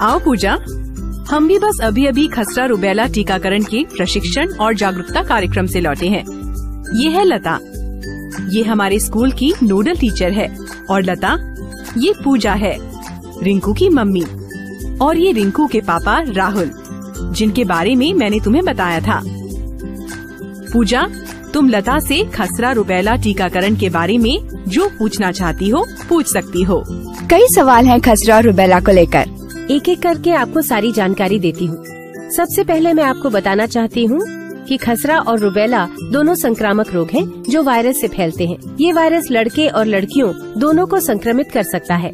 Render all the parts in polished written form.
आओ पूजा, हम भी बस अभी अभी खसरा रुबेला टीकाकरण के प्रशिक्षण और जागरूकता कार्यक्रम से लौटे हैं। ये है लता, ये हमारे स्कूल की नोडल टीचर है। और लता, ये पूजा है, रिंकू की मम्मी। और ये रिंकू के पापा राहुल, जिनके बारे में मैंने तुम्हें बताया था। पूजा, तुम लता से खसरा रुबेला टीकाकरण के बारे में जो पूछना चाहती हो पूछ सकती हो। कई सवाल हैं खसरा और रुबेला को लेकर। एक एक करके आपको सारी जानकारी देती हूँ। सबसे पहले मैं आपको बताना चाहती हूँ कि खसरा और रुबेला दोनों संक्रामक रोग हैं जो वायरस से फैलते हैं। ये वायरस लड़के और लड़कियों दोनों को संक्रमित कर सकता है।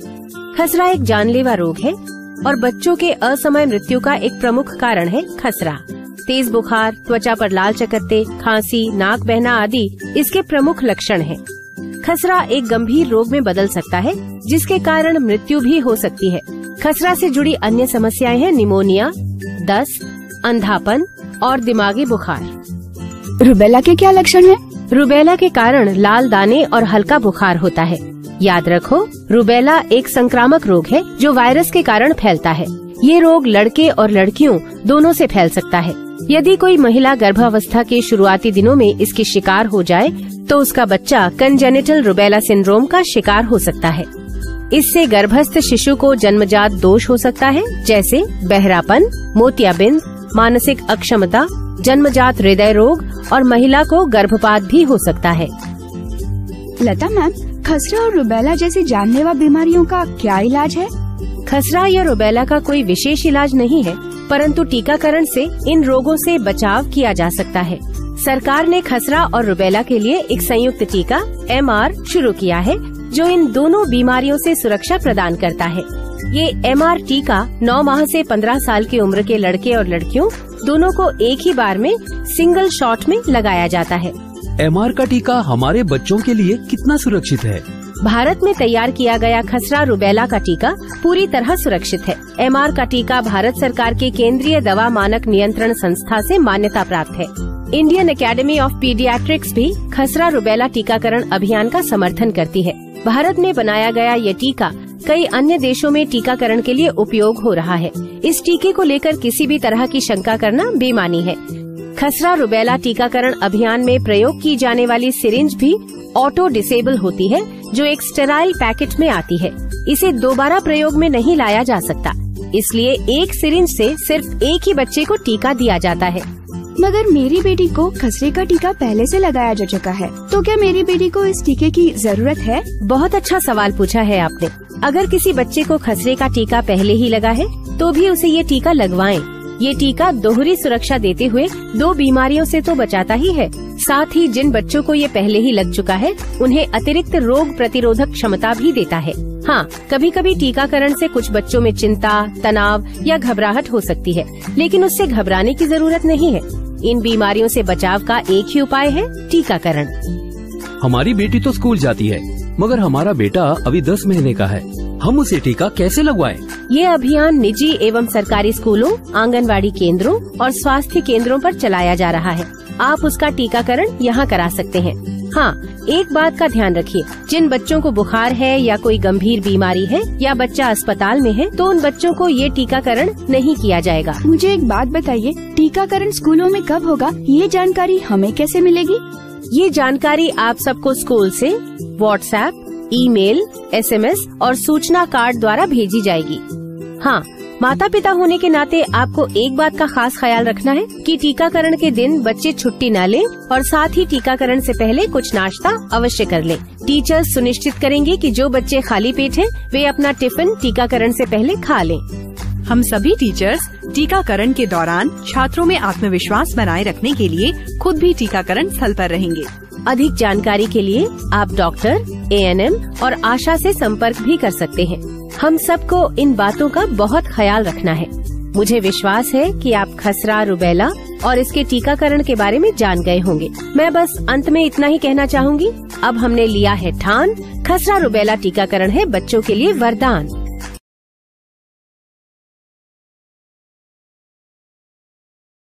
खसरा एक जानलेवा रोग है और बच्चों के असमय मृत्यु का एक प्रमुख कारण है खसरा। तेज बुखार, त्वचा पर लाल चकत्ते, खांसी, नाक बहना आदि इसके प्रमुख लक्षण हैं। खसरा एक गंभीर रोग में बदल सकता है जिसके कारण मृत्यु भी हो सकती है। खसरा से जुड़ी अन्य समस्याएं हैं निमोनिया, दस्त, अंधापन और दिमागी बुखार। रुबेला के क्या लक्षण हैं? रुबेला के कारण लाल दाने और हल्का बुखार होता है। याद रखो, रुबेला एक संक्रामक रोग है जो वायरस के कारण फैलता है। ये रोग लड़के और लड़कियों दोनों से फैल सकता है। यदि कोई महिला गर्भावस्था के शुरुआती दिनों में इसकी शिकार हो जाए तो उसका बच्चा कंजेनिटल रुबेला सिंड्रोम का शिकार हो सकता है। इससे गर्भस्थ शिशु को जन्मजात दोष हो सकता है, जैसे बहरापन, मोतियाबिंद, मानसिक अक्षमता, जन्मजात हृदय रोग और महिला को गर्भपात भी हो सकता है। लता मैम, खसरा और रुबेला जैसी जानलेवा बीमारियों का क्या इलाज है? खसरा या रुबेला का कोई विशेष इलाज नहीं है, परंतु टीकाकरण से इन रोगों से बचाव किया जा सकता है। सरकार ने खसरा और रुबेला के लिए एक संयुक्त टीका MR शुरू किया है जो इन दोनों बीमारियों से सुरक्षा प्रदान करता है। ये MR टीका 9 माह से 15 साल की उम्र के लड़के और लड़कियों दोनों को एक ही बार में सिंगल शॉट में लगाया जाता है। MR का टीका हमारे बच्चों के लिए कितना सुरक्षित है? भारत में तैयार किया गया खसरा रुबेला का टीका पूरी तरह सुरक्षित है। MR का टीका भारत सरकार के केंद्रीय दवा मानक नियंत्रण संस्था से मान्यता प्राप्त है। इंडियन एकेडमी ऑफ पीडियाट्रिक्स भी खसरा रुबेला टीकाकरण अभियान का समर्थन करती है। भारत में बनाया गया ये टीका कई अन्य देशों में टीकाकरण के लिए उपयोग हो रहा है। इस टीके को लेकर किसी भी तरह की शंका करना बेमानी है। खसरा रुबेला टीकाकरण अभियान में प्रयोग की जाने वाली सिरिंज भी ऑटो डिसेबल होती है जो एक स्टेराइल पैकेट में आती है। इसे दोबारा प्रयोग में नहीं लाया जा सकता, इसलिए एक सिरिंज से सिर्फ एक ही बच्चे को टीका दिया जाता है। मगर मेरी बेटी को खसरे का टीका पहले से लगाया जा चुका है, तो क्या मेरी बेटी को इस टीके की जरूरत है? बहुत अच्छा सवाल पूछा है आपने। अगर किसी बच्चे को खसरे का टीका पहले ही लगा है तो भी उसे ये टीका लगवाएं। ये टीका दोहरी सुरक्षा देते हुए 2 बीमारियों से तो बचाता ही है, साथ ही जिन बच्चों को ये पहले ही लग चुका है उन्हें अतिरिक्त रोग प्रतिरोधक क्षमता भी देता है। हाँ, कभी कभी टीकाकरण से कुछ बच्चों में चिंता, तनाव या घबराहट हो सकती है, लेकिन उससे घबराने की जरूरत नहीं है। इन बीमारियों से बचाव का एक ही उपाय है टीकाकरण। हमारी बेटी तो स्कूल जाती है, मगर हमारा बेटा अभी 10 महीने का है। हम उसे टीका कैसे लगवाएं? ये अभियान निजी एवं सरकारी स्कूलों, आंगनवाड़ी केंद्रों और स्वास्थ्य केंद्रों पर चलाया जा रहा है। आप उसका टीकाकरण यहाँ करा सकते हैं। हाँ, एक बात का ध्यान रखिए, जिन बच्चों को बुखार है या कोई गंभीर बीमारी है या बच्चा अस्पताल में है तो उन बच्चों को ये टीकाकरण नहीं किया जाएगा। मुझे एक बात बताइए, टीकाकरण स्कूलों में कब होगा? ये जानकारी हमें कैसे मिलेगी? ये जानकारी आप सबको स्कूल से व्हाट्सएप, ईमेल, SMS और सूचना कार्ड द्वारा भेजी जाएगी। हाँ, माता पिता होने के नाते आपको एक बात का खास ख्याल रखना है कि टीकाकरण के दिन बच्चे छुट्टी न लें और साथ ही टीकाकरण से पहले कुछ नाश्ता अवश्य कर लें। टीचर्स सुनिश्चित करेंगे कि जो बच्चे खाली पेट हैं, वे अपना टिफिन टीकाकरण से पहले खा लें। हम सभी टीचर्स टीकाकरण के दौरान छात्रों में आत्मविश्वास बनाए रखने के लिए खुद भी टीकाकरण स्थल पर रहेंगे। अधिक जानकारी के लिए आप डॉक्टर, ANM और आशा से संपर्क भी कर सकते हैं। हम सबको इन बातों का बहुत ख्याल रखना है। मुझे विश्वास है कि आप खसरा, रुबेला और इसके टीकाकरण के बारे में जान गए होंगे। मैं बस अंत में इतना ही कहना चाहूँगी, अब हमने लिया है ठान, खसरा रुबेला टीकाकरण है बच्चों के लिए वरदान।